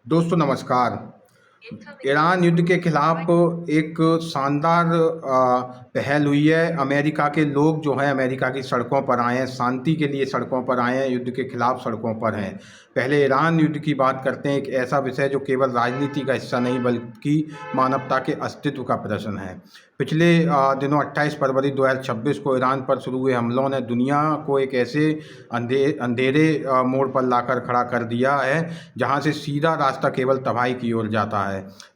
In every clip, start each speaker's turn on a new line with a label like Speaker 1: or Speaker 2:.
Speaker 1: दोस्तों नमस्कार। ईरान युद्ध के खिलाफ एक शानदार पहल हुई है। अमेरिका के लोग जो हैं अमेरिका की सड़कों पर आए हैं, शांति के लिए सड़कों पर आए हैं, युद्ध के खिलाफ सड़कों पर हैं। पहले ईरान युद्ध की बात करते हैं, एक ऐसा विषय जो केवल राजनीति का हिस्सा नहीं बल्कि मानवता के अस्तित्व का प्रश्न है। पिछले दिनों 28 फरवरी 2026 को ईरान पर शुरू हुए हमलों ने दुनिया को एक ऐसे अंधेरे मोड़ पर लाकर खड़ा कर दिया है जहां से सीधा रास्ता केवल तबाही की ओर जाता है।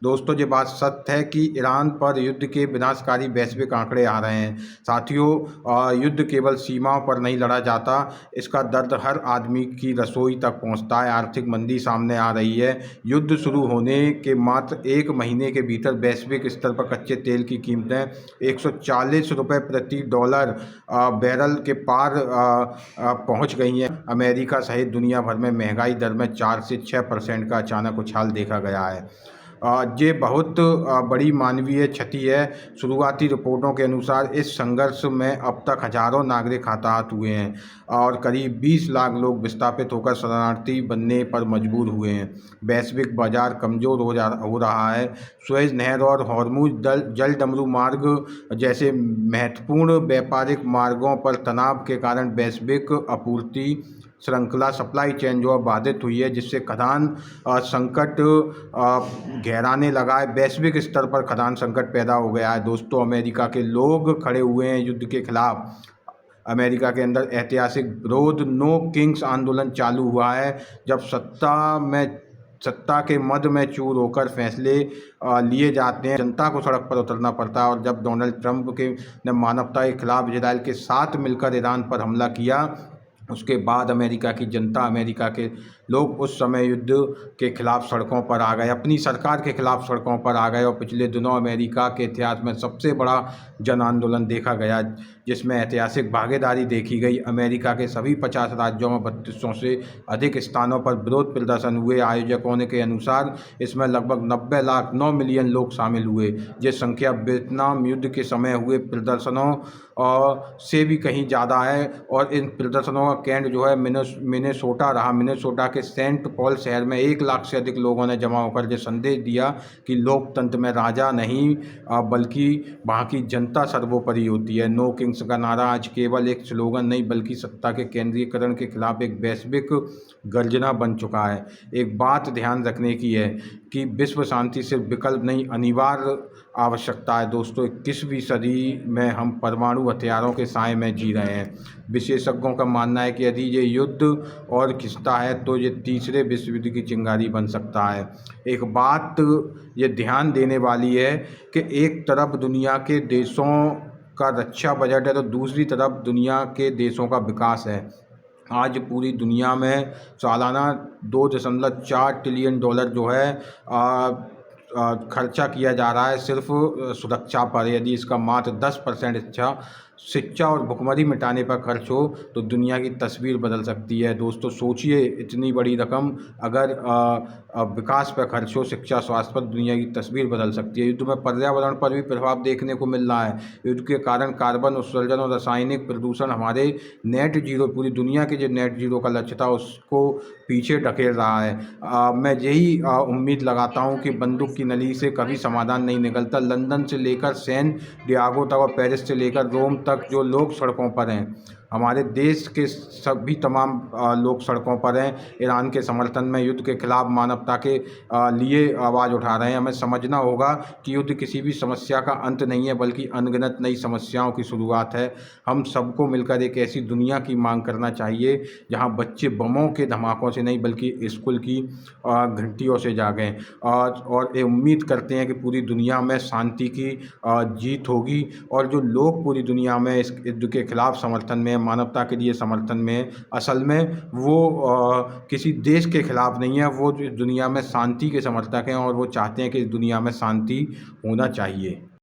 Speaker 1: दोस्तों, ये बात सत्य है कि ईरान पर युद्ध के विनाशकारी वैश्विक आंकड़े आ रहे हैं। साथियों, युद्ध केवल सीमाओं पर नहीं लड़ा जाता, इसका दर्द हर आदमी की रसोई तक पहुंचता है। आर्थिक मंदी सामने आ रही है। युद्ध शुरू होने के मात्र एक महीने के भीतर वैश्विक स्तर पर कच्चे तेल की कीमतें 140 रुपये प्रति डॉलर बैरल के पार पहुंच गई हैं। अमेरिका सहित दुनिया भर में महंगाई दर में 4 से 6% का अचानक उछाल देखा गया है। ये बहुत बड़ी मानवीय क्षति है। शुरुआती रिपोर्टों के अनुसार इस संघर्ष में अब तक हजारों नागरिक हताहत हुए हैं और करीब 20 लाख लोग विस्थापित होकर शरणार्थी बनने पर मजबूर हुए हैं। वैश्विक बाजार कमज़ोर हो रहा है। सुएज़ नहर और हॉर्मुज़ जलडमरू मार्ग जैसे महत्वपूर्ण व्यापारिक मार्गों पर तनाव के कारण वैश्विक आपूर्ति श्रृंखला सप्लाई चेन जो है बाधित हुई है, जिससे खदान संकट गहराने लगा है। वैश्विक स्तर पर खदान संकट पैदा हो गया है। दोस्तों, अमेरिका के लोग खड़े हुए हैं युद्ध के खिलाफ। अमेरिका के अंदर ऐतिहासिक विरोध नो किंग्स आंदोलन चालू हुआ है। जब सत्ता के मद में चूर होकर फैसले लिए जाते हैं, जनता को सड़क पर उतरना पड़ता है। और जब डोनाल्ड ट्रंप ने मानवता के खिलाफ इजराइल के साथ मिलकर ईरान पर हमला किया, उसके बाद अमेरिका की जनता, अमेरिका के लोग उस समय युद्ध के खिलाफ सड़कों पर आ गए, अपनी सरकार के खिलाफ सड़कों पर आ गए। और पिछले दिनों अमेरिका के इतिहास में सबसे बड़ा जन आंदोलन देखा गया, जिसमें ऐतिहासिक भागीदारी देखी गई। अमेरिका के सभी 50 राज्यों में 3200 से अधिक स्थानों पर विरोध प्रदर्शन हुए। आयोजकों के अनुसार इसमें लगभग 90 लाख 9 मिलियन लोग शामिल हुए। ये संख्या वियतनाम युद्ध के समय हुए प्रदर्शनों से भी कहीं ज़्यादा है। और इन प्रदर्शनों का केंद्र जो है मिनेसोटा रहा। मिनेसोटा के सेंट पॉल शहर में 1 लाख से अधिक लोगों ने जमा होकर ये संदेश दिया कि लोकतंत्र में राजा नहीं बल्कि वहाँ की जनता सर्वोपरि होती है। नो किंग्स का नारा आज केवल एक स्लोगन नहीं बल्कि सत्ता के केंद्रीकरण के खिलाफ एक वैश्विक गर्जना बन चुका है। एक बात ध्यान रखने की है कि विश्व शांति सिर्फ विकल्प नहीं, अनिवार्य आवश्यकता है। दोस्तों, 21वीं सदी में हम परमाणु हथियारों के साए में जी रहे हैं। विशेषज्ञों का मानना है कि यदि ये युद्ध और खिंचता है तो ये तीसरे विश्व युद्ध की चिंगारी बन सकता है। एक बात ये ध्यान देने वाली है कि एक तरफ दुनिया के देशों का रक्षा बजट है तो दूसरी तरफ दुनिया के देशों का विकास है। आज पूरी दुनिया में सालाना 2.4 ट्रिलियन डॉलर जो है खर्चा किया जा रहा है सिर्फ सुरक्षा पर। यदि इसका मात्र 10% शिक्षा और भुखमरी मिटाने पर खर्च हो तो दुनिया की तस्वीर बदल सकती है। दोस्तों, सोचिए, इतनी बड़ी रकम अगर विकास पर खर्च हो, शिक्षा स्वास्थ्य पर, दुनिया की तस्वीर बदल सकती है। युद्ध में पर्यावरण पर भी प्रभाव देखने को मिल रहा है। युद्ध के कारण कार्बन उत्सर्जन और रासायनिक प्रदूषण हमारे नेट जीरो, पूरी दुनिया के जो नेट जीरो का लक्ष्य था उसको पीछे ढकेल रहा है। मैं यही उम्मीद लगाता हूँ कि बंदूक की नली से कभी समाधान नहीं निकलता। लंदन से लेकर सैन डियागो तक और पेरिस से लेकर रोम तक जो लोग सड़कों पर हैं, हमारे देश के सभी तमाम लोग सड़कों पर हैं। ईरान के समर्थन में, युद्ध के खिलाफ, मानवता के लिए आवाज़ उठा रहे हैं। हमें समझना होगा कि युद्ध किसी भी समस्या का अंत नहीं है बल्कि अनगिनत नई समस्याओं की शुरुआत है। हम सबको मिलकर एक ऐसी दुनिया की मांग करना चाहिए जहां बच्चे बमों के धमाकों से नहीं बल्कि स्कूल की घंटियों से जागें। और ये उम्मीद करते हैं कि पूरी दुनिया में शांति की जीत होगी। और जो लोग पूरी दुनिया में इस युद्ध के खिलाफ समर्थन में, मानवता के लिए समर्थन में, असल में वो किसी देश के खिलाफ नहीं है, वो दुनिया में शांति के समर्थक हैं और वो चाहते हैं कि इस दुनिया में शांति होना चाहिए।